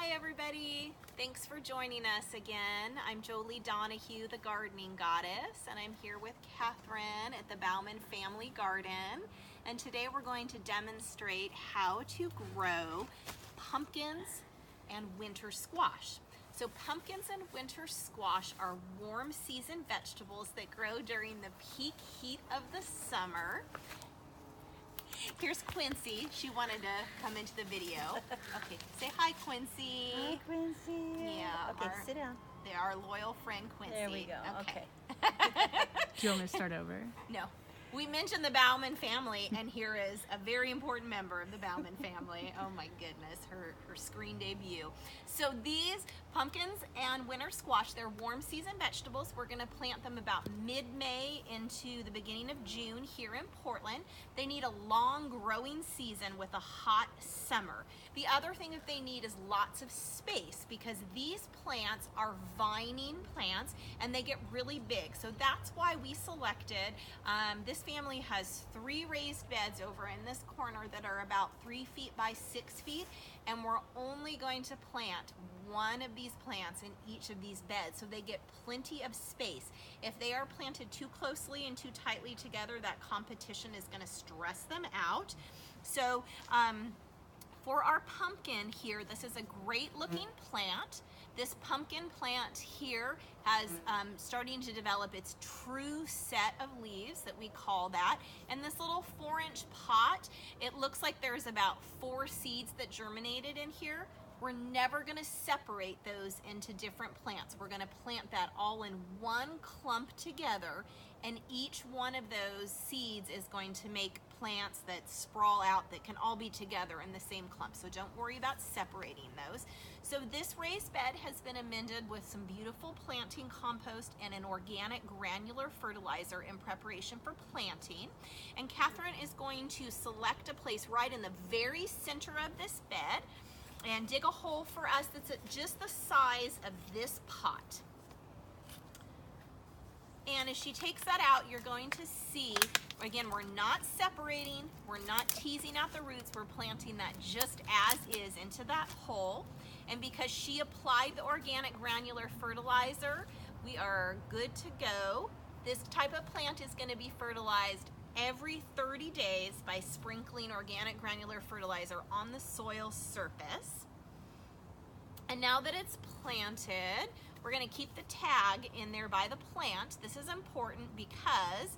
Hi everybody, thanks for joining us again. I'm Jolie Donahue, the gardening goddess, and I'm here with Catherine at the Bauman Family Garden. And today we're going to demonstrate how to grow pumpkins and winter squash. So pumpkins and winter squash are warm season vegetables that grow during the peak heat of the summer. Here's Quincy. She wanted to come into the video. Okay, say hi, Quincy. Hi, Quincy. Yeah. Okay, sit down. They're our loyal friend, Quincy. There we go. Okay. Do you want me to start over? No. We mentioned the Bauman family, and here is a very important member of the Bauman family. Oh my goodness, her screen debut. So these pumpkins and winter squash, they're warm season vegetables. We're gonna plant them about mid-May into the beginning of June here in Portland. They need a long growing season with a hot summer. The other thing that they need is lots of space because these plants are vining plants and they get really big. So that's why we selected, this family has 3 raised beds over in this corner that are about 3 feet by 6 feet, and we're only going to plant one of these plants in each of these beds so they get plenty of space. If they are planted too closely and too tightly together, that competition is going to stress them out. So for our pumpkin here, this is a great looking plant. This pumpkin plant here has starting to develop its true set of leaves that we call that. And this little 4-inch pot, it looks like there's about 4 seeds that germinated in here. We're never gonna separate those into different plants. We're gonna plant that all in one clump together, and each one of those seeds is going to make plants that sprawl out that can all be together in the same clump. So don't worry about separating those. So this raised bed has been amended with some beautiful planting compost and an organic granular fertilizer in preparation for planting. And Catherine is going to select a place right in the very center of this bed and dig a hole for us that's at just the size of this pot. And as she takes that out, you're going to see, again, we're not separating, we're not teasing out the roots, we're planting that just as is into that hole. And because she applied the organic granular fertilizer, we are good to go. This type of plant is going to be fertilized every 30 days by sprinkling organic granular fertilizer on the soil surface. And now that it's planted, we're going to keep the tag in there by the plant. This is important because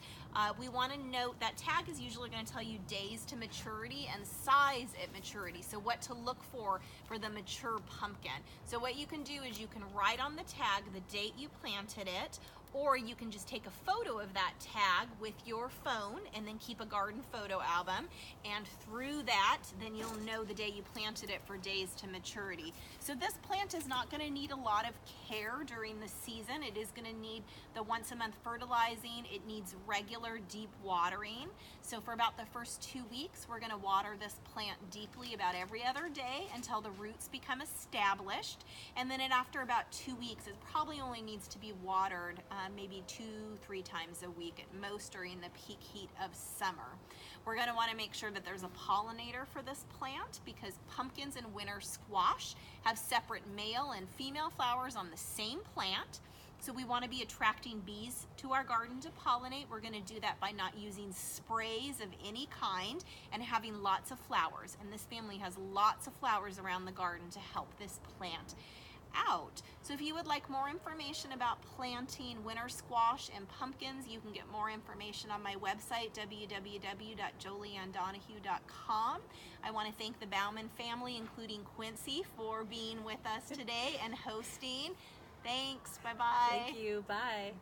we want to note that tag is usually going to tell you days to maturity and size at maturity. So what to look for the mature pumpkin. So what you can do is you can write on the tag the date you planted it, or you can just take a photo of that tag with your phone and then keep a garden photo album. And through that, then you'll know the day you planted it for days to maturity. So this plant is not gonna need a lot of care during the season. It is gonna need the once a month fertilizing. It needs regular deep watering. So for about the first 2 weeks, we're gonna water this plant deeply about every other day until the roots become established. And then after about 2 weeks, it probably only needs to be watered maybe 2-3 times a week at most during the peak heat of summer. We're going to want to make sure that there's a pollinator for this plant because pumpkins and winter squash have separate male and female flowers on the same plant. So we want to be attracting bees to our garden to pollinate. We're going to do that by not using sprays of any kind and having lots of flowers. And this family has lots of flowers around the garden to help this plant out. So if you would like more information about planting winter squash and pumpkins, you can get more information on my website, www.jolieandonahue.com. I want to thank the Bauman family, including Quincy, for being with us today and hosting. Thanks. Bye-bye. Thank you. Bye.